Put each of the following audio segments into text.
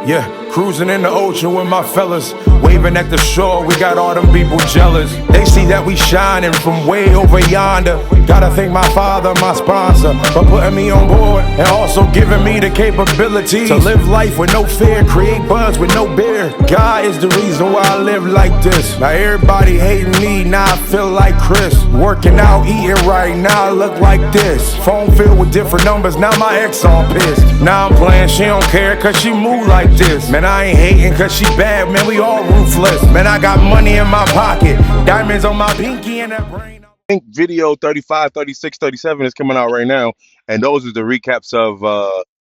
Yeah, cruising in the ocean with my fellas, waving at the shore, we got all them people jealous. They see that we shining from way over yonder. Gotta thank my father, my sponsor, for putting me on board and also giving me the capability to live life with no fear, create buzz with no beer. God is the reason why I live like this. Now everybody hating me, now I feel like Chris. Working out, eating right, now I look like this. Phone filled with different numbers, now my ex all pissed. Now I'm playing, she don't care cause she move like this. Man, I ain't hating cause she bad, man, we all ruthless. Man, I got money in my pocket, diamonds on my pinky and that brain. I think video 35, 36, 37 is coming out right now, and those are the recaps of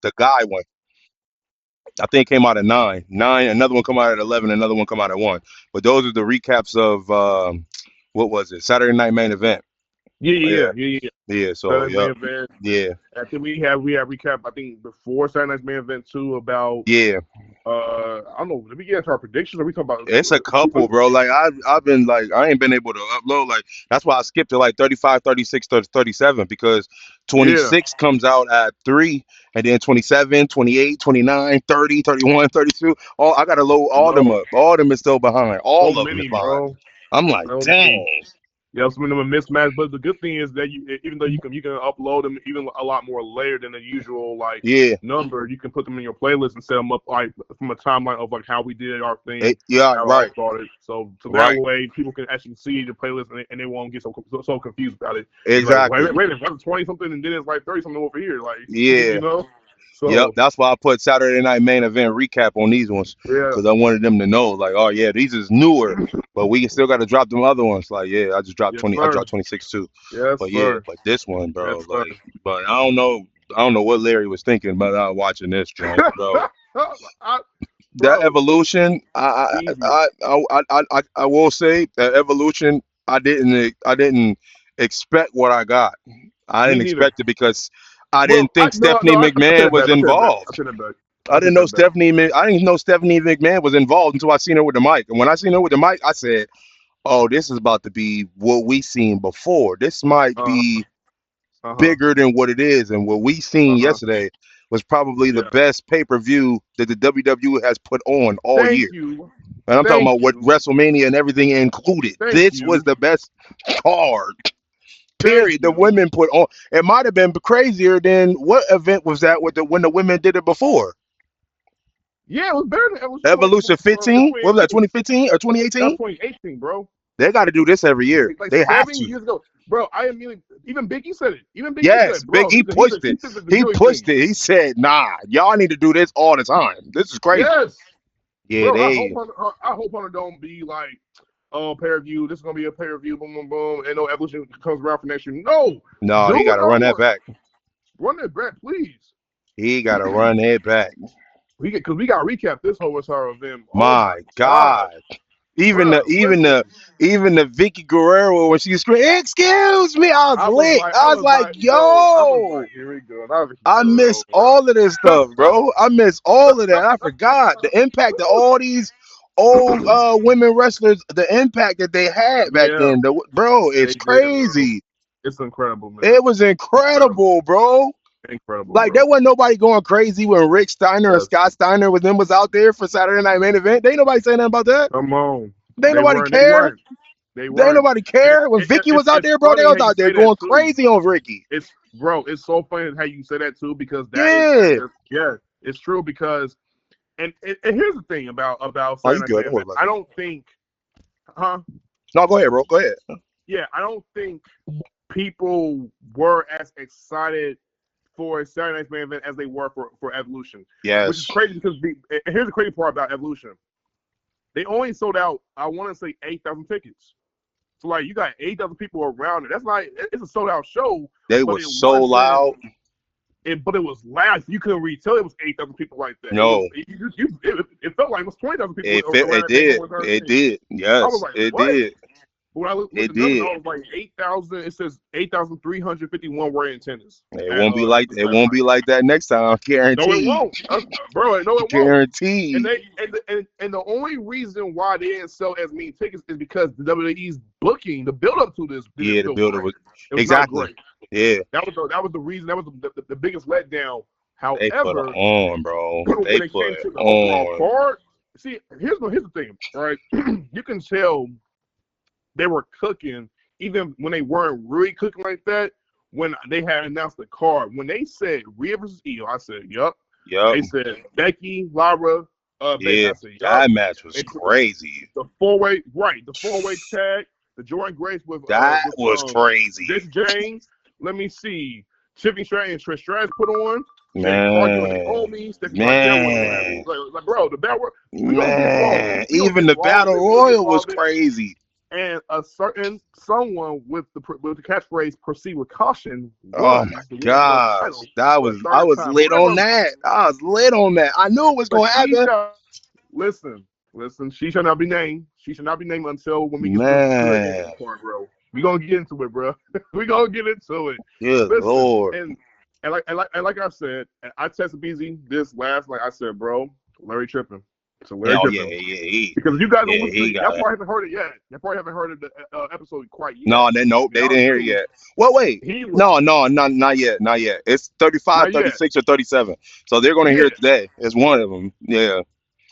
the guy one. I think it came out at 9. 9, another one come out at 11, another one come out at 1. But those are the recaps of what was it? Saturday Night Main Event. Yeah. Yeah, so Saturday yeah. Main Event. Yeah. I think we have recap. I think before Saturday Night's Main Event too about. Yeah. I don't know. Did we get into our predictions? Or we talking about? It's a couple, bro. Like I've been like I ain't been able to upload. Like that's why I skipped to like 35, 36, 37 because 26 comes out at 3, and then 27, 28, 29, 30, 31, 32. All I gotta load all them up. All them is still behind. All So of them many, is behind. bro. I'm like, dang. Yeah, some of them are mismatched, but the good thing is that even though you can upload them even a lot more layered than the usual number, you can put them in your playlist and set them up like from a timeline of like how we did our thing. Right. So that way people can actually see the playlist and they won't get so confused about it. Exactly. Like, wait a minute, 20 something and then it's like 30 something over here. Like yeah, you know. So, yep, that's why I put Saturday Night Main Event recap on these ones because I wanted them to know, like, oh yeah, these is newer, but we still got to drop them other ones. Like, yeah, I just dropped 20. I dropped 26 too. Yes, but sir. yeah, but this one, bro, but I don't know what Larry was thinking about watching this joint, bro. That evolution, I will say that evolution, I didn't expect what I got. I didn't expect it because I didn't think Stephanie McMahon was involved. I didn't know Stephanie McMahon was involved until I seen her with the mic. And when I seen her with the mic, I said, "Oh, this is about to be what we seen before. This might be bigger than what it is." And what we seen yesterday was probably the best pay-per-view that the WWE has put on all year. And I'm talking about with WrestleMania and everything included. This was the best card. Period. The women put on. It might have been crazier than what event was that when the women did it before? Yeah, it was better than Evolution 15. What was that? 2015 or 2018? That's 2018, bro. They got to do this every year. Like they have 7 to. years ago, bro. even Biggie said it. Big E pushed it. He pushed it. He said, "Nah, y'all need to do this all the time. This is crazy." Yes. Yeah, bro, I hope Hunter don't be like, oh, pay-per-view. This is gonna be a pay-per-view. Boom, boom, boom. And no Evolution comes around for next year. No, he got to run that back. Run that back, please. He got to run that back. Because we got to recap this whole entire event. My God. Even the Vicky Guerrero when she screamed, "Excuse me," I was lit. I was like, "Yo, here we go." I miss all of this stuff, bro. I miss all of that. I forgot the impact of all these old women wrestlers. The impact that they had back then, bro. It's crazy. It's incredible, man. It was incredible, bro. Incredible. Like there wasn't nobody going crazy when Rick Steiner and Scott Steiner was out there for Saturday Night Main Event. They ain't nobody saying nothing about that. Come on. They ain't nobody care. They ain't nobody care. When Vicky was out there, bro, they was out there going crazy on Ricky. It's so funny how you say that too, because it's true because and here's the thing about Saturday Night Main Event. I don't think No, go ahead, bro. Go ahead. Yeah, I don't think people were as excited for Saturday Night's Main Event as they were for Evolution. Yes. Which is crazy because here's the crazy part about Evolution. They only sold out, I want to say, 8,000 tickets. So, like, you got 8,000 people around it. That's like, it's a sold-out show. They were so loud. But it was loud. You couldn't really tell it was 8,000 people like that. No. It felt like it was 20,000 people. It did. Yes, I was like, it what? did. But when I looked at the numbers, I was like 8,000. It says 8,351 were in attendance. It won't be like that next time. Guaranteed. No, it won't, bro. No, it Guaranteed. won't. And the only reason why they didn't sell as many tickets is because the WWE's booking, the build up to this. The build up was exactly. Yeah, that was the reason. That was the biggest letdown They put However, on, bro. when They it put came to the overall on. card, see, here's the thing, right? You can tell they were cooking, even when they weren't really cooking like that. When they had announced the card, when they said Rhea versus Io, I said, "Yup." Yep. They said Becky, Lara, Bailey. Yeah. I said, "Yup." That match was crazy. The four-way, right? The four-way tag, the Jordan Grace with That was crazy. Jesse James. Let me see. Tiffany Stratton and Trish Stratus put on. Man. Cargill and Naomi. Stephanie Cargill. Like, bro, the battle. Man. Even the Battle Royal was crazy. And a certain someone with the catchphrase "proceed with caution." Oh my gosh, I was lit on that. I was lit on that. I knew it was going to happen. Listen. She shall not be named. She shall not be named until when we get to the part, bro. We gonna get into it, bro. We gonna get into it. Good Lord. And like I said, I texted BZ this last. Like I said, bro, Larry tripping. So Larry tripping. Yeah. Because you guys don't listen. Y'all probably haven't heard it yet. Y'all probably haven't heard of the episode quite yet. No, they didn't hear it yet. Well, wait. No, not yet. It's 35, 36, or 37. So they're gonna hear it today. It's one of them. Yeah.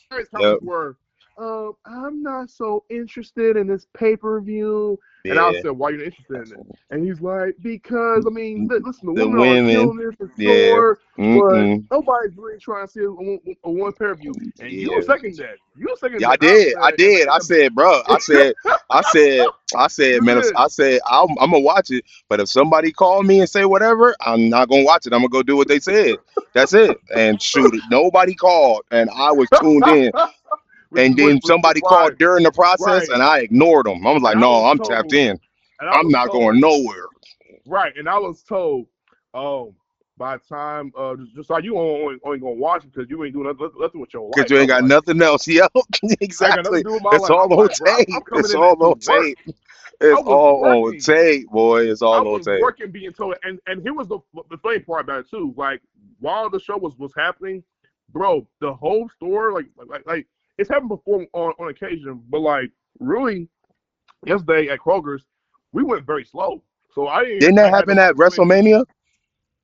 Comments were, I'm not so interested in this pay-per-view. Yeah. And I said, why are you interested in it? And he's like, because, I mean, listen, the women are killing this for sure, but nobody's really trying to see a one pay-per-view. And you were second that. Yeah, I did. I said, bro, I said, man, I said, I'm going to watch it, but if somebody call me and say whatever, I'm not going to watch it. I'm going to go do what they said. That's it. And shoot, nobody called, and I was tuned in. And then somebody called during the process, and I ignored them. I was like, no, I'm tapped in. I'm not going nowhere. Right, and I was told, by the time, just like you only going to watch it because you ain't doing nothing with your life. Because you ain't got nothing else. Yep, exactly. It's all on tape. It's all on tape. It's all on tape, boy. It's all on tape. I was working being told, and here was the funny part about it, too. Like, while the show was happening, bro, the whole store, like it's happened before on occasion, but like really, yesterday at Kroger's, we went very slow. So didn't that happen at WrestleMania?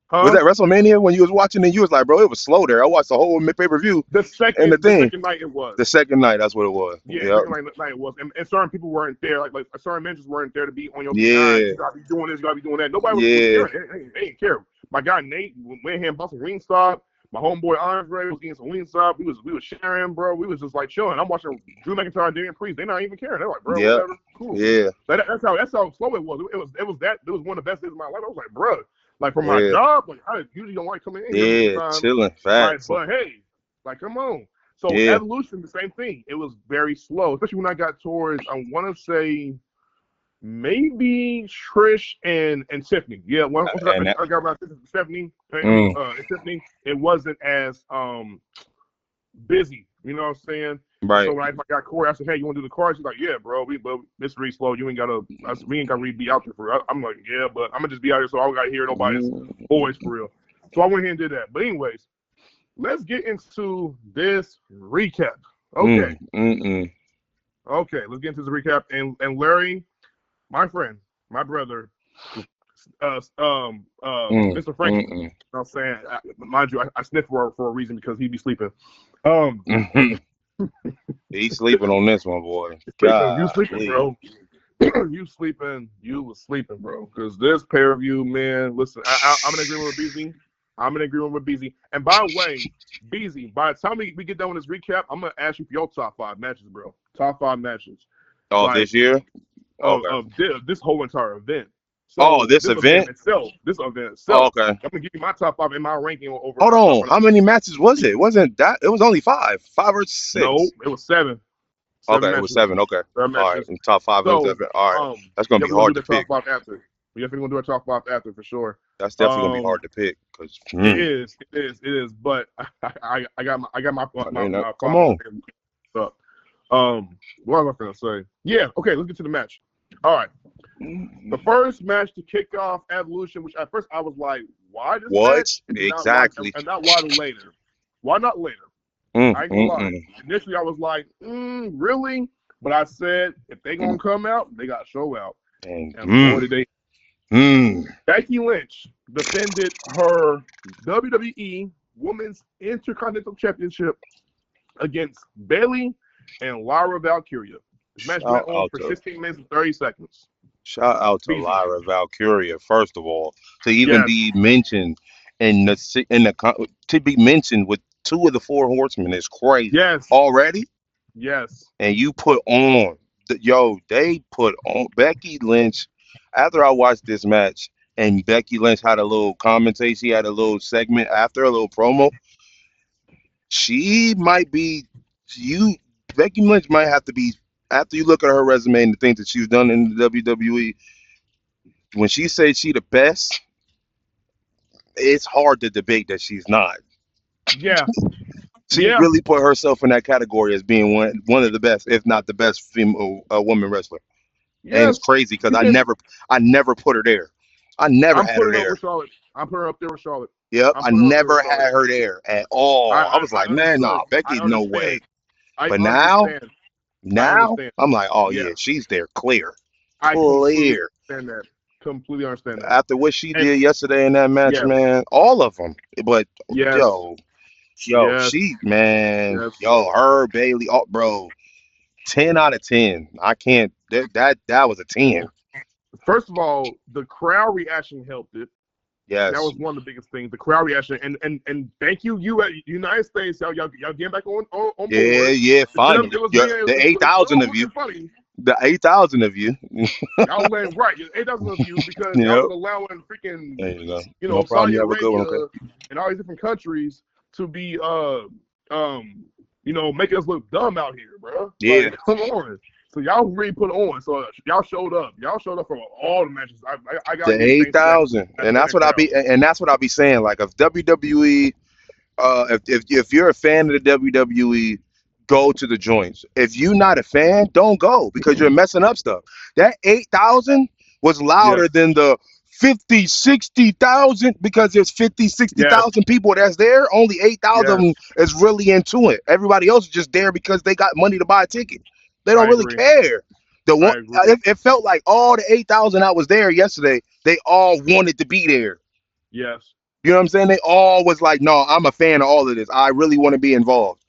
Huh? Was that WrestleMania when you was watching and you was like, bro, it was slow there. I watched the whole pay-per-view. The second night it was. The second night, that's what it was. Yeah, the second night it was. And certain people weren't there. Like certain managers weren't there to be on your behind. You gotta be doing this, you gotta be doing that. Nobody was caring. They didn't care. My guy Nate went here and bought some Wingstop. My homeboy Andre was eating some Wingstop. We was sharing, bro. We was just like chilling. I'm watching Drew McIntyre and Damian Priest. They're not even caring. They're like, bro, whatever. Cool. Yeah. That's how slow it was. It was one of the best days of my life. I was like, bro. Like from my job, like I usually don't like coming in here. Yeah, chilling, fast. But hey, like come on. So Evolution, the same thing. It was very slow, especially when I got towards, I want to say, maybe Trish and Tiffany. Yeah, I got around Stephanie and Tiffany. It wasn't as busy. You know what I'm saying? Right. So when I got Corey, I said, "Hey, you want to do the cards?" She's like, "Yeah, bro. But it's really slow. You ain't gotta. We ain't gotta really be out there for." I'm like, "Yeah, but I'm gonna just be out here, so I don't gotta hear nobody's voice for real." So I went ahead and did that. But anyways, let's get into this recap. Okay. Okay, let's get into the recap. And Larry, my friend, my brother, Mr. Frankie. You know what I'm saying? Mind you, I sniff for a reason because he be sleeping. He's sleeping on this one, boy. You sleeping, bro. You was sleeping, bro. Because this pay-per-view, man, listen, I'm in agreement with BZ. And by the way, BZ, by the time we get done with this recap, I'm going to ask you for your top 5 matches, bro. Top 5 matches. Oh, this year? Of this whole entire event. So this event itself. Oh, okay. I'm gonna give you my top 5 in my ranking over. Hold on, how many matches was it? Wasn't that? It was only 5 or 6. No, it was 7. It was 7. Okay, all right. Top 5. All right, that's gonna be hard to pick. We're definitely gonna do a top 5 after for sure. That's definitely gonna be hard to pick because it is. But I got my come on. What was I gonna say? Yeah. Okay. Let's get to the match. All right. The first match to kick off Evolution, which at first I was like, why this match? Exactly. And not why later. Why not later? I ain't gonna lie. Initially I was like, really? But I said, if they gonna come out, they gotta show out. And boy, did they. Becky Lynch defended her WWE Women's Intercontinental Championship against Bayley and Lyra Valkyria. This match went on for 16 minutes and 30 seconds. Shout out to Lyra Valkyria, first of all, to even be mentioned to be mentioned with 2 of the 4 horsemen is crazy. Yes. Already? Yes. And you put on they put on Becky Lynch. After I watched this match and Becky Lynch had a little commentate, she had a little segment after a little promo. She might be Becky Lynch might have to be, after you look at her resume and the things that she's done in the WWE, when she says she the best, it's hard to debate that she's not. Yeah. She really put herself in that category as being one of the best, if not the best female woman wrestler. Yes. And it's crazy because I never put her there. I never had her there. I'm putting her up there with Charlotte. Yep, I never had her there at all. I was like, man, nah, Becky, no way. But now I'm like, oh yeah, she's there, clear. I completely understand that. Completely understand that. After what she did yesterday in that match, man, all of them. But she, man, her, Bayley, bro, 10 out of 10. I can't. That was a 10. First of all, the crowd reaction helped it. Yes, that was one of the biggest things. The crowd reaction, and thank you, United States, y'all getting back on board. Yeah, fine. The 8,000 of you. Funny. The 8,000 of you. Y'all laying right. 8,000 of you because y'all was allowing freaking, no Saudi Arabia and all these different countries to be, making us look dumb out here, bro. Yeah. Like, come on. So y'all really put on. So y'all showed up. Y'all showed up for all the matches. I got the 8,000, and that's what I be saying. Like, if WWE, if you're a fan of the WWE, go to the joints. If you're not a fan, don't go because you're messing up stuff. That 8,000 was louder than the 50, 60,000 because there's 50, 60,000 people that's there. Only 8,000 is really into it. Everybody else is just there because they got money to buy a ticket. They don't really care. It felt like all the 8,000 that was there yesterday, they all wanted to be there. Yes. You know what I'm saying? They all was like, no, I'm a fan of all of this. I really want to be involved.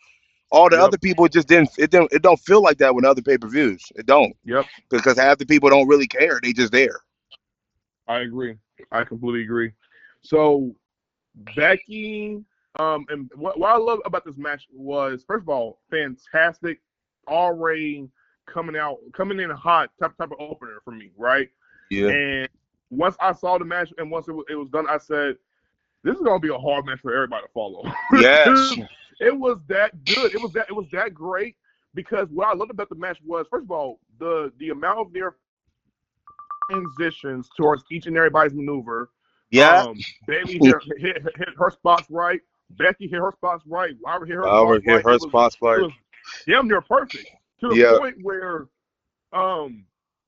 All the other people just didn't. It don't feel like that with other pay-per-views. It don't. Yep. Because half the people don't really care. They just there. I agree. I completely agree. So Becky, and what I love about this match was, first of all, fantastic. Already coming in hot type of opener for me, right? Yeah. And once I saw the match and once it was done, I said, this is gonna be a hard match for everybody to follow. Yes. It was that good. It was that great because what I loved about the match was, first of all, the amount of their transitions towards each and everybody's maneuver. Yeah. Bayley hit her spots right. Becky hit her spots right. Lyra hit her spots right. It was damn near perfect to the point where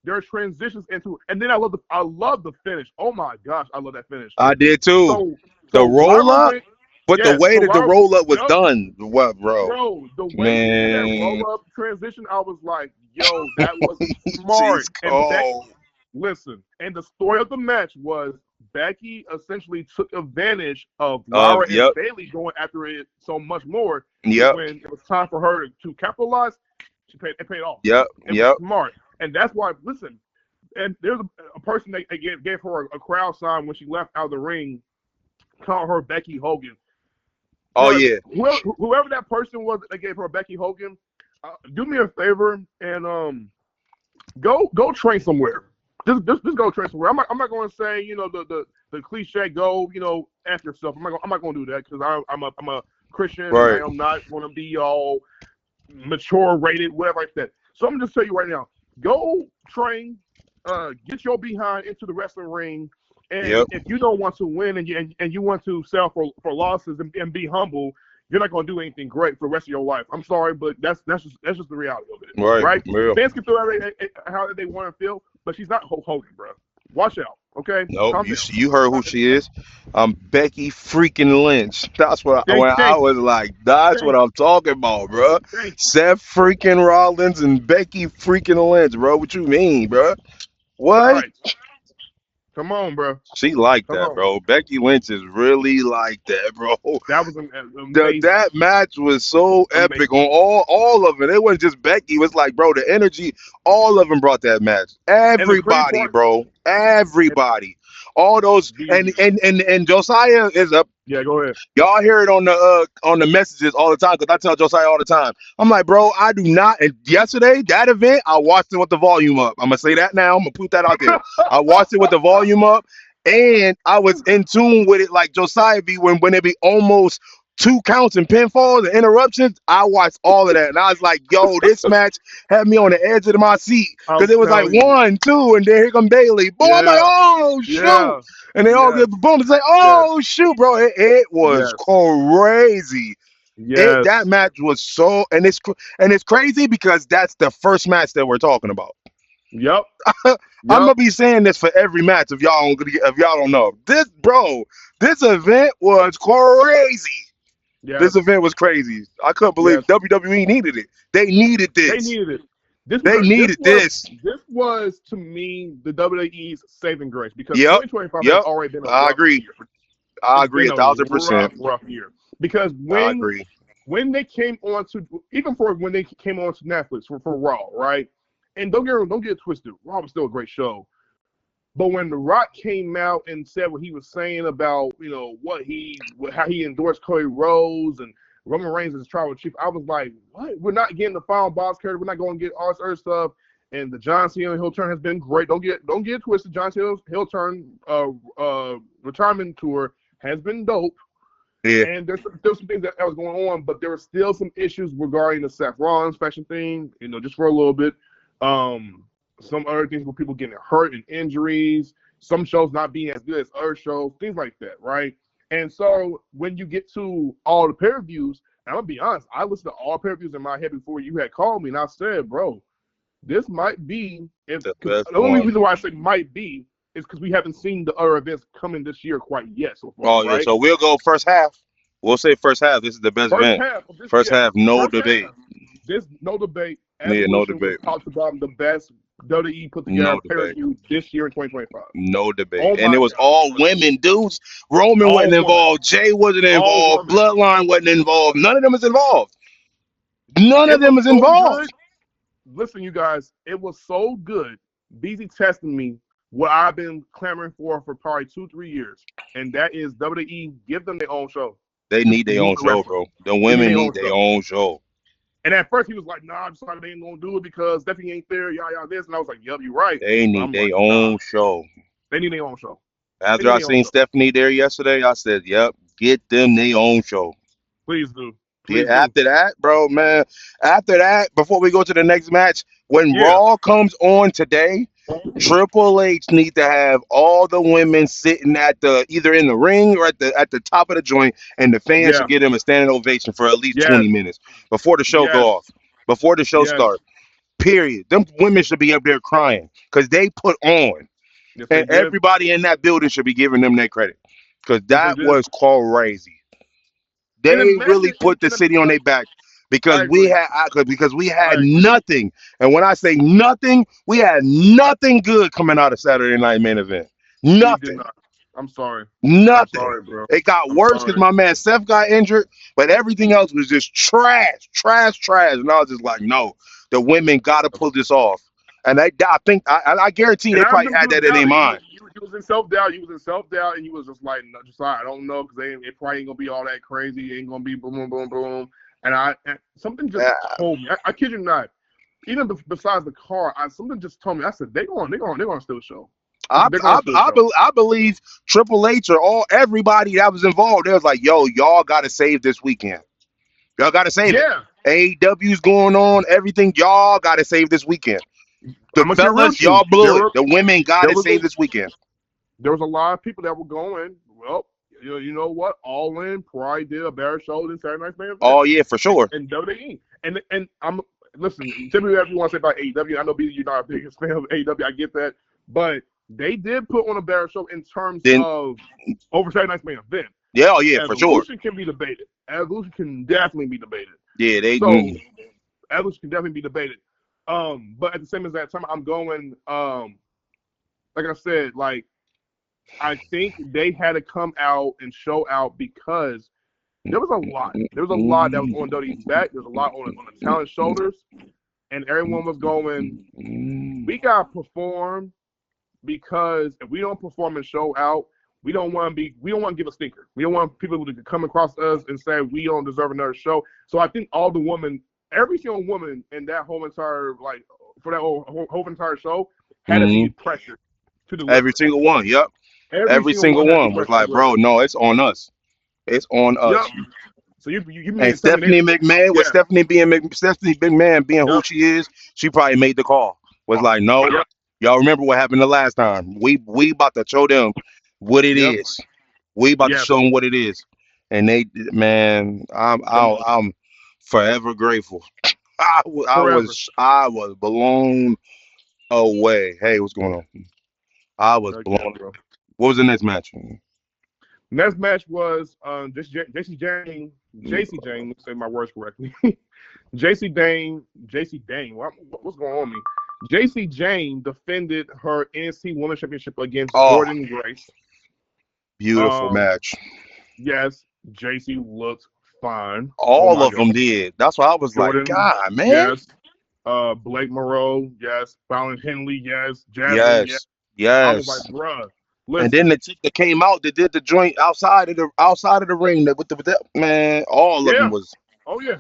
there's transitions into, and then I love the finish. Oh my gosh, I love that finish. I did too. So the roll up. But the way that the roll-up was done, what, bro? Bro, the way that roll-up transition, I was like, yo, that was smart. Listen, and the story of the match was Becky essentially took advantage of Lyra and Bayley going after it so much more. Yep. When it was time for her to capitalize, it paid off. Yep. It was smart. And that's why, listen, and there's a person that gave her a crowd sign when she left out of the ring, called her Becky Hogan. Oh, yeah. Whoever that person was that gave her Becky Hogan, do me a favor and go train somewhere. Just go train somewhere. I'm not going to say the cliche go after yourself. I'm not going to do that because I'm a Christian. Right. And I'm not going to be all mature rated whatever like that. So I'm just tell you right now, go train, get your behind into the wrestling ring. And if you don't want to win and you want to sell for losses and be humble, you're not going to do anything great for the rest of your life. I'm sorry, but that's just the reality of it. Right? Fans can feel how they want to feel, but she's not Hulk Hogan, bro. Watch out, okay? No, you heard who she is. Becky freaking Lynch. That's what I was like. That's what I'm talking about, bro. Seth freaking Rollins and Becky freaking Lynch, bro. What you mean, bro? What? Right. Come on, bro. She like Come that, on. bro. Becky Lynch is really like that, bro. That was amazing. That match was so epic on all of it. It wasn't just Becky. It was like, bro, the energy. All of them brought that match. Everybody, bro. Everybody. All those and Josiah is up. Yeah, go ahead. Y'all hear it on the messages all the time because I tell Josiah all the time. I'm like, bro, I do not. And yesterday, that event, I watched it with the volume up. I'm gonna say that now. I'm gonna put that out there. I watched it with the volume up, and I was in tune with it like Josiah be when it be almost 2 counts and pinfalls and interruptions. I watched all of that, and I was like, yo, this match had me on the edge of my seat because it was like 1, 2, and then here come Bailey. Boom! I'm like, oh shoot! Yeah. And they all get boom. It's like, oh shoot, bro! It was crazy. Yeah, that match was so, and it's crazy because that's the first match that we're talking about. Yep. I'm gonna be saying this for every match if y'all don't know. This event was crazy. Yes. This event was crazy. I couldn't believe WWE needed it. They needed this. They needed it. This was to me the WWE's saving grace because 2025 has already been a rough year. I agree 1,000%. Rough year because when they came on to when they came on to Netflix for Raw, right? And don't get it twisted. Raw was still a great show. But when The Rock came out and said what he was saying about, how he endorsed Cody Rhodes and Roman Reigns as tribal chief, I was like, what? We're not getting the final boss character. We're not going to get all this other stuff. And the John Cena heel turn has been great. Don't get it twisted. John Cena heel turn retirement tour has been dope. Yeah. And there's some things that was going on, but there were still some issues regarding the Seth Rollins fashion thing, just for a little bit. Some other things with people getting hurt and injuries, some shows not being as good as other shows, things like that, right? And so when you get to all the pay-per-views, and I'm going to be honest, I listened to all pay-per-views in my head before you had called me, and I said, bro, this might be, the only reason why I say might be is because we haven't seen the other events coming this year quite yet so far, right? So we'll go first half. We'll say first half. This is the best event. First half, no debate. There's no debate. No debate. Talks about the best WWE put together pay-per-view this year in 2025. No debate. And it was all women, dudes. Roman wasn't involved. Jay wasn't involved. Bloodline wasn't involved. None of them is involved. None of them is involved. Listen, you guys, it was so good. BZ testing me what I've been clamoring for probably 2-3 years, and that is WWE give them their own show. They need their own show, bro. The women need their own show. And at first he was like, "Nah, I'm sorry, they ain't gonna do it because Stephanie ain't there." Y'all this, and I was like, "Yup, you're right." They need their own show. They need their own show. After I seen Stephanie there yesterday, I said, "Yep, get them their own show." Please do. After that, bro, man. After that, before we go to the next match, when Raw comes on today, Triple H needs to have all the women sitting either in the ring or at the top of the joint, and the fans should give them a standing ovation for at least 20 minutes before the show go off, before the show starts. Period. Them women should be up there crying because they put on, and everybody in that building should be giving them their credit because that was crazy. They really put the city on their back because we had nothing. And when I say nothing, we had nothing good coming out of Saturday Night Main Event. Nothing. I'm sorry. Nothing. I'm sorry, bro. It got worse because my man Seth got injured, but everything else was just trash. And I was just like, no, the women got to pull this off. And I guarantee they probably had that in their mind. You was in self-doubt. And you was just like, no, I don't know, because it probably ain't gonna be all that crazy. It ain't gonna be boom, boom, boom, boom. And something just told me. I kid you not. Even besides the car, something just told me. I said they're gonna steal the show. I believe Triple H or everybody that was involved. They was like, yo, y'all gotta save this weekend. Y'all gotta save it. AEW's going on. Everything. Y'all gotta save this weekend. The fellas, y'all blew it. The women gotta save this weekend. There was a lot of people that were going, well, you know what? All In probably did a better show than Saturday Night Main Event. Oh, yeah, for sure. And WWE. And I'm, listen, typically whatever you want to say about AEW, I know you're not a biggest fan of AEW, I get that. But they did put on a better show in terms of over Saturday Night Main Event. Yeah, for sure. Evolution can be debated. Evolution can definitely be debated. Yeah, Evolution can definitely be debated. But at the same as that time, I'm going, like I said, like, I think they had to come out and show out because there was a lot. There was a lot that was on WWE's back. There was a lot on the talent's shoulders, and everyone was going, "We got to perform because if we don't perform and show out, we don't want to give a stinker. We don't want people to come across us and say we don't deserve another show." So I think all the women, every single woman in that whole entire for that whole entire show had to be pressured to deliver. Every single one, yep. Every single one was like, bro, no, it's on us. It's on us. Yep. So you mean and Stephanie McMahon, with Stephanie McMahon being who she is, she probably made the call. Was like, no, y'all remember what happened the last time? We about to show them what it is. We about to show them what it is. And they, man, I'm forever grateful. I was blown away. Hey, what's going on? I was blown. What was the next match? Next match was JC Jane. Let's say my words correctly. JC Dane. What's going on with me? JC Jane defended her NXT Women's Championship against Jordynne Grace. Beautiful match. Yes, JC looked fine. All of them did. That's why I was Jordan, like, God, man. Yes. Blake Moreau. Yes. Fallon Henley. Yes. Jasmine. Yes. I was like, bruh. Listen. And then the chick that came out that did the joint outside of the ring with the man, all of them was. Oh yeah.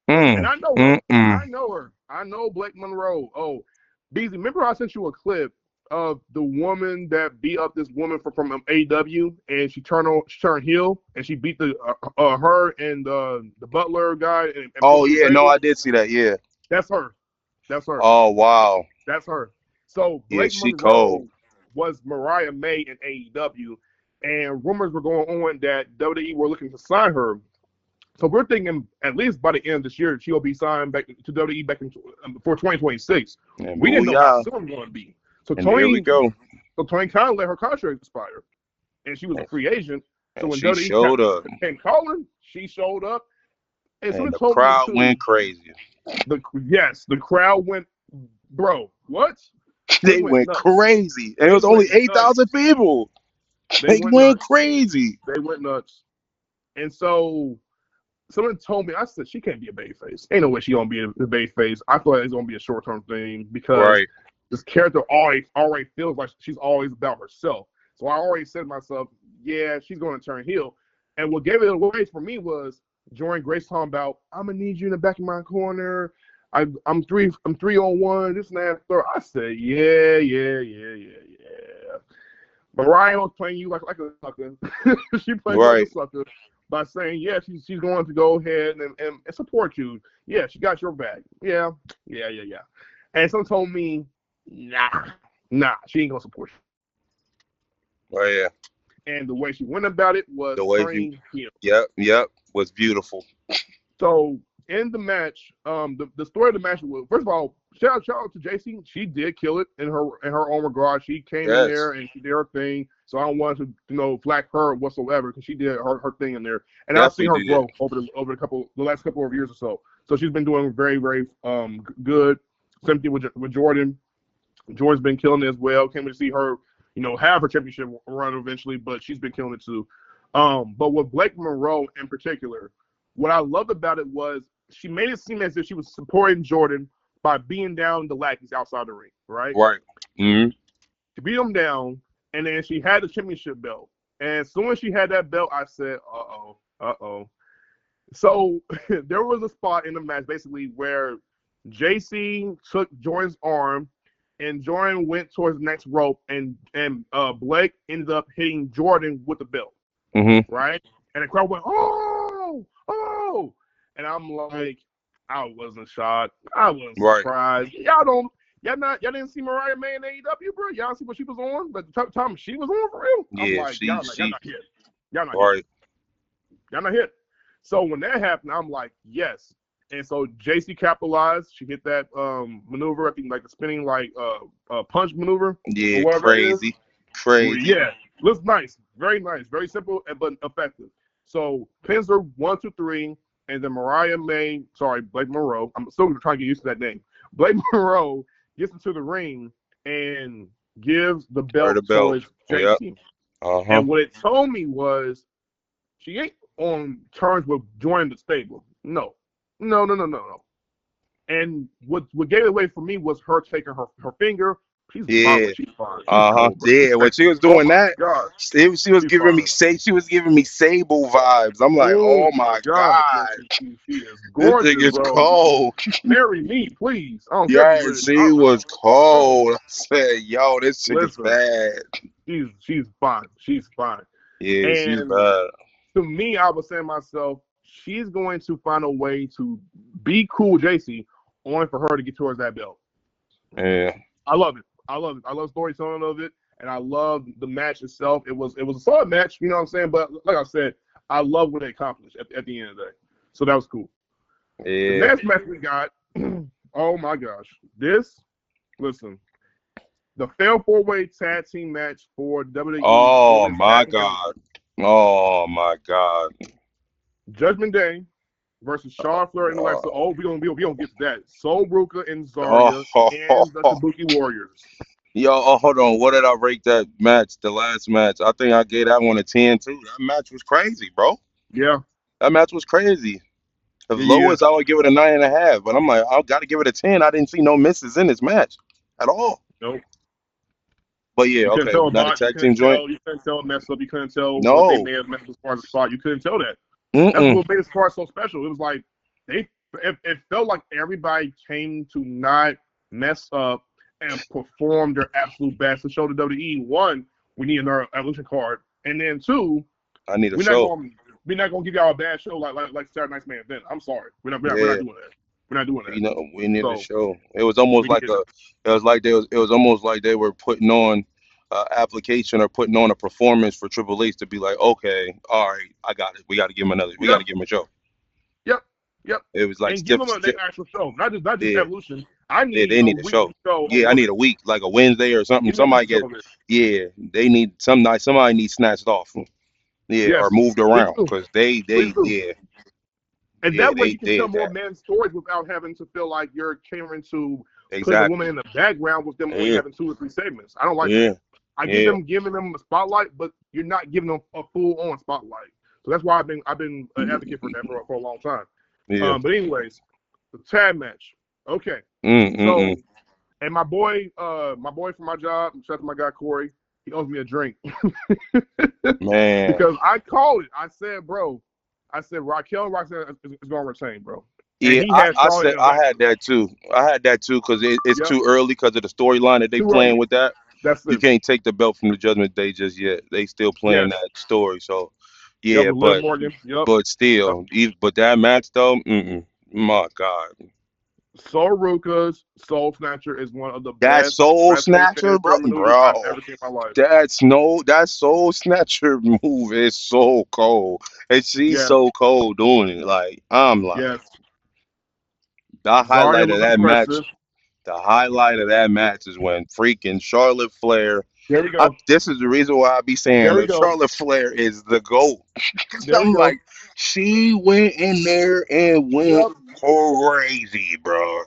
And I know her. I know her. I know Blake Monroe. Oh, Beezy, remember I sent you a clip of the woman that beat up this woman from AEW, and she turned heel and she beat the her and the Butler guy. And I did see that. Yeah, that's her. Oh wow, that's her. So Blake she Monroe cold. Was Mariah May in AEW, and rumors were going on that WWE were looking to sign her. So we're thinking at least by the end of this year she'll be signed back to WWE back for 2026. We didn't know how soon it was going to be. So here we go. So Tony Khan let her contract expire, and she was a free agent. So when she WWE showed up and calling, she showed up, and the crowd went crazy. The crowd went, bro. What? They went crazy, and it was only 8,000 people. They went crazy. They went nuts, and so someone told me, I said, she can't be a babyface. Ain't no way she gonna be a babyface. I thought it's gonna be a short-term thing because this character already feels like she's always about herself. So I already said to myself, yeah, she's gonna turn heel. And what gave it away for me was Jordynne Grace talking about, I'm gonna need you in the back of my corner. I'm 3-on-1, this and that. I said, yeah. Mariah was playing you like a sucker. She played like a sucker by saying, yeah, she's going to go ahead and support you. Yeah, she got your back. Yeah. And someone told me, nah, she ain't gonna support you. Oh yeah. And the way she went about it was turning heel. Yep, was beautiful. So in the match, the story of the match was, first of all, shout out to JC. She did kill it in her own regard. She came in there and she did her thing. So I don't want to flag her whatsoever because she did her thing in there. And I've seen her grow over the last couple of years or so. So she's been doing very, very good. Same thing with Jordan. Jordan's been killing it as well. Can't wait to see her, have her championship run eventually, but she's been killing it too. But with Blake Monroe in particular, what I loved about it was she made it seem as if she was supporting Jordan by being down the lackeys outside the ring, right? Right. Mm-hmm. She beat them down, and then she had the championship belt. And as soon as she had that belt, I said, uh-oh. So there was a spot in the match basically where JC took Jordan's arm, and Jordan went towards the next rope, and Blake ended up hitting Jordan with the belt, right? And the crowd went, oh! And I'm like, I wasn't shocked. I wasn't surprised. Y'all didn't see Mariah May in AEW, bro? Y'all see what she was on? But the time she was on for real? Yeah, I'm like, y'all not hit. Y'all not hit. So when that happened, I'm like, yes. And so JC capitalized. She hit that maneuver, I think like the spinning punch maneuver. Yeah, crazy. Yeah, looks nice. Very simple but effective. So pins her 1, 2, 3, and then Blake Monroe. I'm still trying to get used to that name. Blake Monroe gets into the ring and gives the belt towards JC. And what it told me was she ain't on terms with joining the stable. No. And what gave it away for me was her taking her finger. She's fine. She's fine. When she was doing that, God. she was giving me Sable vibes. I'm like, oh my God. She is gorgeous, this nigga's bro. cold. Marry me, please. I don't Yeah, care if she was cold. I said, yo, this chick is bad. She's fine. She's fine. Yeah, and she's bad. To me, I was saying to myself, she's going to find a way to be cool with JC, only for her to get towards that belt. Yeah. I love it. I love storytelling of it, and I love the match itself. It was a solid match, you know what I'm saying? But like I said, I love what they accomplished at the end of the day. So that was cool. Yeah. The next match we got, oh my gosh. Listen, the Fatal 4-Way Tag Team match for WWE. Oh my God. Oh my God. Judgment Day versus Sean Flair and Alexa. We gonna get to that. Soul Ruka and Zarya and the Kabuki Warriors. Yo, hold on. What did I rate that match? The last match. I think I gave that one a 10 too. That match was crazy, bro. Yeah. That match was crazy. The lowest I would give it a 9.5, but I'm like, I gotta give it a 10. I didn't see no misses in this match at all. Nope. But yeah, okay. Not a tag team joint. You couldn't tell a mess up. You couldn't tell what they may have messed as far as the spot. You couldn't tell that. That's what made this part so special. It was like it felt like everybody came to not mess up and perform their absolute best to show the WWE, one, we need another Evolution card, and then two, I need a show. We're not gonna give y'all a bad show like Saturday Night's Main Event. I'm sorry, we're not doing that. We're not doing that. We need a show. It was almost like it was almost like they were putting on application or putting on a performance for Triple H to be like, okay, all right, I got it. We got to give him We got to give him a show. Yep. It was like give them an actual show, not just Evolution. I need they need a show. I need a week, like a Wednesday or something. Somebody they need somebody needs snatched off. Or moved around because they. And that way you can tell more men's stories without having to feel like you're catering to putting a woman in the background with them only having 2 or 3 segments. I don't like that. I get them giving them a spotlight, but you're not giving them a full-on spotlight. So that's why I've been an advocate for that for a long time. But anyways, the tag match. Okay. So, and my boy from my job, shout out to my guy Corey, he owes me a drink. Man. Because I called it. I said Raquel Roxanne is going to retain, bro. Yeah, I had that too. Because it's too early because of the storyline that they playing with that. You can't take the belt from the Judgment Day just yet. They still playing that story. So, but still, but that match though, my God. Soul Ruka's Soul Snatcher is one of the That best. Soul Snatcher, bro. I've ever seen in my life. That Soul Snatcher move is so cold, and she's so cold doing it. Like I'm like, the highlight of that match. The highlight of that match is when freaking Charlotte Flair. There we go. This is the reason why I be saying that Charlotte Flair is the GOAT. I'm like, she went in there and went crazy, bro.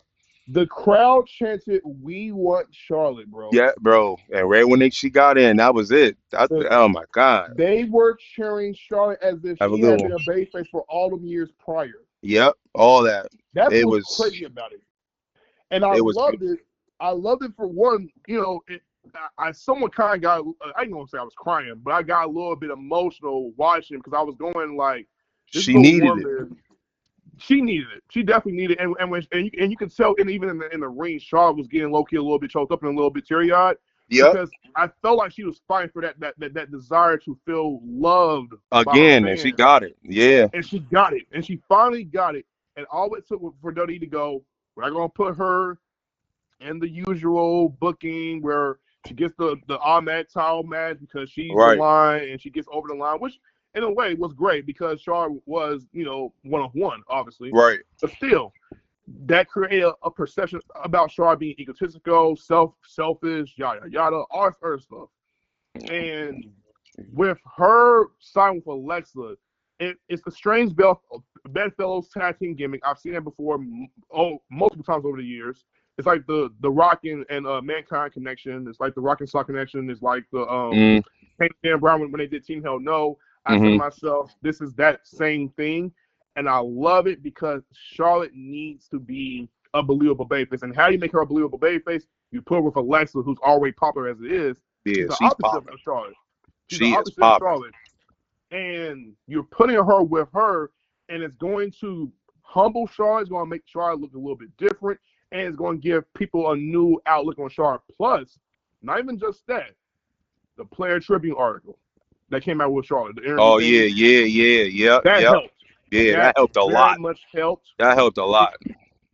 The crowd chanted, "We want Charlotte, bro." Yeah, bro. And right when she got in, that was it. Oh my God. They were cheering Charlotte as if she had been a babyface for all of years prior. Yep, all that. That's what's crazy about it. And I loved it. I loved it for one, I somewhat kind of got, I ain't gonna say I was crying, but I got a little bit emotional watching because I was going like, she needed it. She needed it. She definitely needed it. And you could tell, and even in the ring, Charlotte was getting low key a little bit choked up and a little bit teary eyed. Yeah. Because I felt like she was fighting for that desire to feel loved again, and she got it. Yeah. And she got it. And she finally got it. And all it took for WWE to go, we're not gonna put her in the usual booking where she gets the automatic title match because she's the line and she gets over the line, which in a way was great because Charlotte was, 1-of-1, obviously. Right. But still, that created a perception about Charlotte being egotistical, selfish, yada yada, all this other stuff. And with her signing with Alexa, it's the strange bedfellows tag team gimmick. I've seen it before, multiple times over the years. It's like the Rock and Mankind connection. It's like the Rock and Sock connection. It's like the came to Dan Brown when they did Team Hell No. I said to myself, this is that same thing. And I love it because Charlotte needs to be a believable babyface. And how do you make her a believable babyface? You put her with Alexa, who's already popular as it is. Yeah, she's the opposite of Charlotte. She's the opposite of Charlotte. And you're putting her with her, and it's going to humble Charlotte. It's going to make Charlotte look a little bit different, and it's going to give people a new outlook on Charlotte. Plus, not even just that, the Player Tribune article that came out with Charlotte. The yeah. That helped. Yeah, that helped a lot. Very much helped. That helped a lot.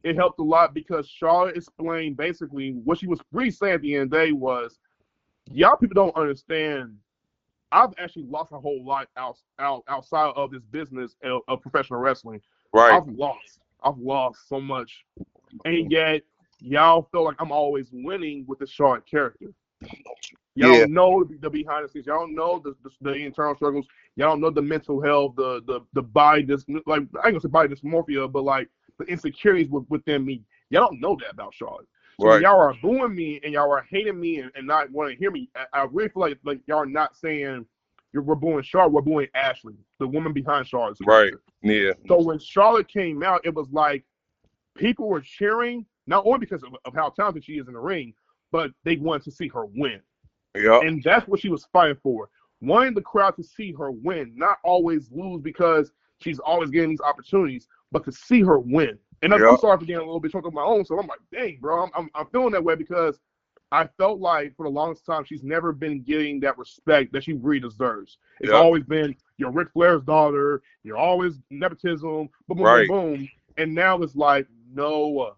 It helped a lot because Charlotte explained basically what she was really saying at the end of the day was, y'all people don't understand. I've actually lost a whole lot outside of this business of professional wrestling. Right. I've lost so much. And yet, y'all feel like I'm always winning with the Charlotte character. Y'all know the behind the scenes. Y'all know the internal struggles. Y'all know the mental health, the body, like I ain't gonna say body dysmorphia, but like the insecurities within me. Y'all don't know that about Charlotte. So when y'all are booing me and y'all are hating me and not wanting to hear me, I really feel like y'all are not saying we're booing Charlotte, we're booing Ashley, the woman behind Charlotte. Right. Yeah. So when Charlotte came out, it was like people were cheering, not only because of how talented she is in the ring, but they wanted to see her win. Yeah. And that's what she was fighting for. Wanting the crowd to see her win, not always lose because she's always getting these opportunities, but to see her win. And I'm sorry for getting a little bit choked on my own. So I'm like, dang, bro, I'm feeling that way because I felt like for the longest time she's never been getting that respect that she really deserves. It's always been you're Ric Flair's daughter, you're always nepotism, boom, boom, boom. And now it's like, no,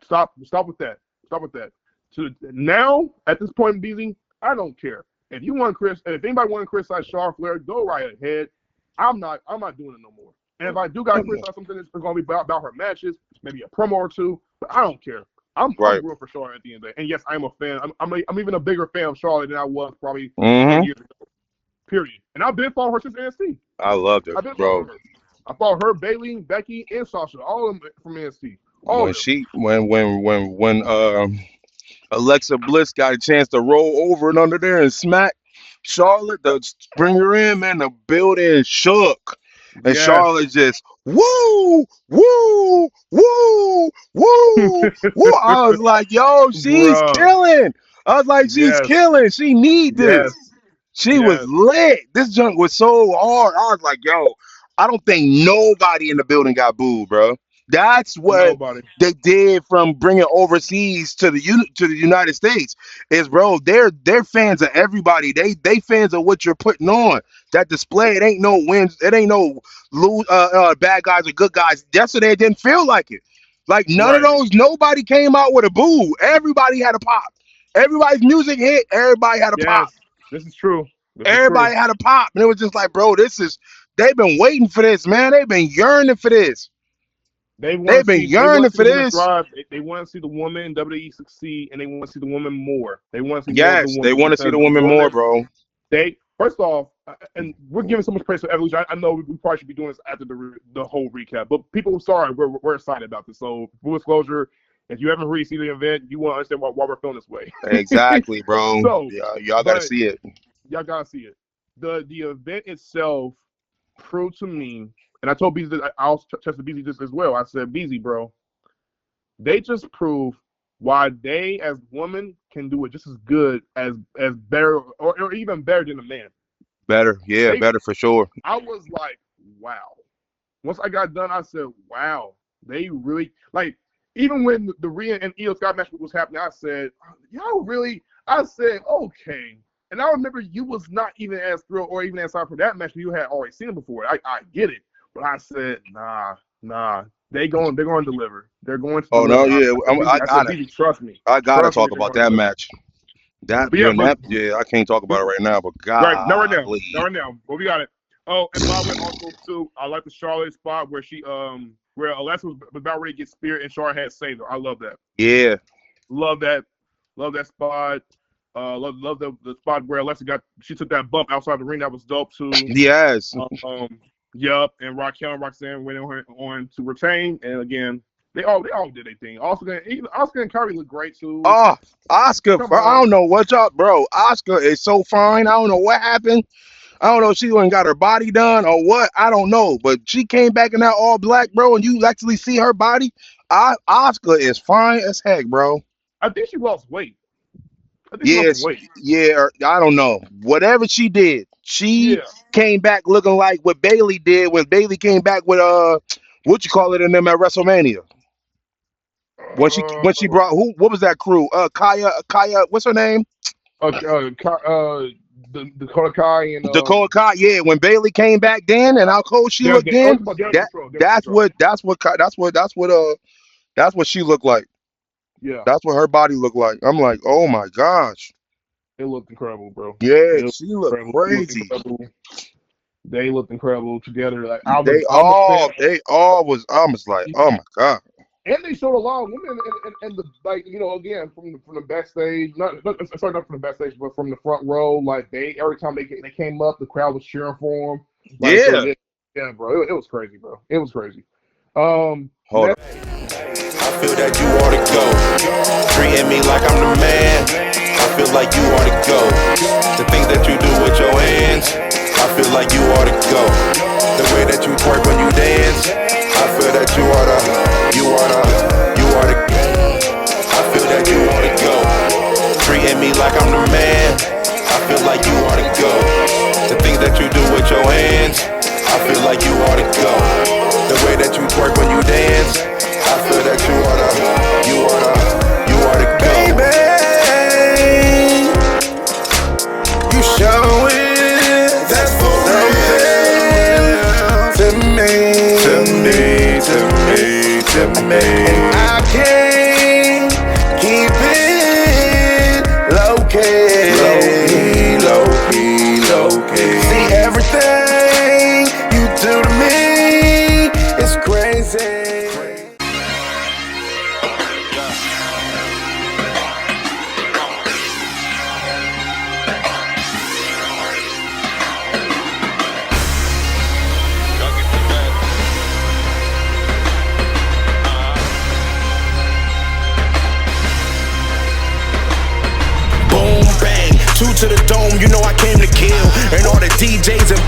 stop with that. Stop with that. So now, at this point in BZ, I don't care. If anybody want to criticize Charlotte Flair, go right ahead. I'm not doing it no more. And if I do got to criticize something, it's going to be about her matches, maybe a promo or two, but I don't care. I'm rooting for Charlotte at the end of the day. And yes, I'm a fan. I'm even a bigger fan of Charlotte than I was probably 10 years ago. Period. And I've been following her since NXT. I loved her, bro. I followed her, Bayley, Becky, and Sasha, all of them from NXT. When Alexa Bliss got a chance to roll over and under there and smack Charlotte, to bring her in, man, the building shook. And Charlotte just, woo, woo, woo, woo, woo. I was like, yo, she's killing. I was like, she's killing. She need this. She was lit. This junk was so hard. I was like, yo, I don't think nobody in the building got booed, bro. That's what they did from bringing overseas to the United States. Is, bro, they're fans of everybody. They fans of what you're putting on. That display, it ain't no wins. It ain't no bad guys or good guys. Yesterday it didn't feel like it. Like none of those. Nobody came out with a boo. Everybody had a pop. Everybody's music hit. Everybody had a pop. This is true. Everybody had a pop, and it was just like, bro, they've been waiting for this, man. They've been yearning for this. They've been yearning for this. They want to see the woman in WWE succeed, and they want to see the woman more. They want to see they want to see the woman more, bro. First off, and we're giving so much praise for Evolution. I know we probably should be doing this after the whole recap, but people, sorry, we're excited about this. So, full disclosure, if you haven't really seen the event, you want to understand why we're feeling this way. Exactly, bro. So, y'all got to see it. Y'all got to see it. The event itself proved to me, and I told BZ that I also tested BZ this as well. I said, BZ, bro, they just proved why they as women can do it just as good as better or even better than a man. Better, better for sure. I was like, wow. Once I got done, I said, wow, they really, like, even when the Rhea and Io Sky match was happening, I said, y'all really, I said, okay. And I remember you was not even as thrilled or even as excited for that match. You had already seen it before. I get it. But I said, nah. They're going to deliver. They're going to deliver. No, yeah. I got it. Trust me. I got to talk about that match. I can't talk about it right now, but God. Not right now. But we got it. Oh, and by the way, also, too, I like the Charlotte spot where where Alexa was about ready to get speared and Charlotte had saved her. I love that. Yeah. Love that spot. Love the spot where Alexa she took that bump outside the ring. That was dope too. Yes. Yup. And Raquel and Roxanne went on to retain. And again, They all did their thing. Oscar and Curry look great too. Oh, Oscar, I don't know what y'all, bro. Oscar is so fine. I don't know what happened. I don't know if she went and got her body done or what. I don't know. But she came back in that all black, bro, and you actually see her body. Oscar is fine as heck, bro. I think she lost weight. Yeah, I don't know. Whatever she did, she came back looking like what Bailey did when Bailey came back with what you call it in them at WrestleMania. When she brought what was that crew? Kaya, what's her name? Dakota Kai and Dakota Kai. Yeah, when Bailey came back then and how cold she looked then, that's what she looked like. Yeah, that's what her body looked like. I'm like, oh my gosh, it looked incredible, bro. Yeah, she looked crazy. They looked incredible together. Like I was like, oh my god. And they showed a lot of women and the again from the backstage, not from the backstage, but from the front row. Like every time they came up, the crowd was cheering for them. Like, yeah, bro, it was crazy, bro. It was crazy. Hold on. I feel that you ought to go, treating me like I'm the man. I feel like you ought to go. The things that you do with your hands, I feel like you ought to go. The way that you twerk when you dance, I feel that you ought to go. I feel that you ought to go, treating me like I'm the man. I feel like you ought to go. The things that you do with your hands, I feel like you ought to go. The way that you twerk when you dance, I feel that you ought to go. Baby, you showing that's for real to me. And I can't keep it low-key. See, everything you do to me is crazy. To the dome, you know I came to kill. And all the DJs and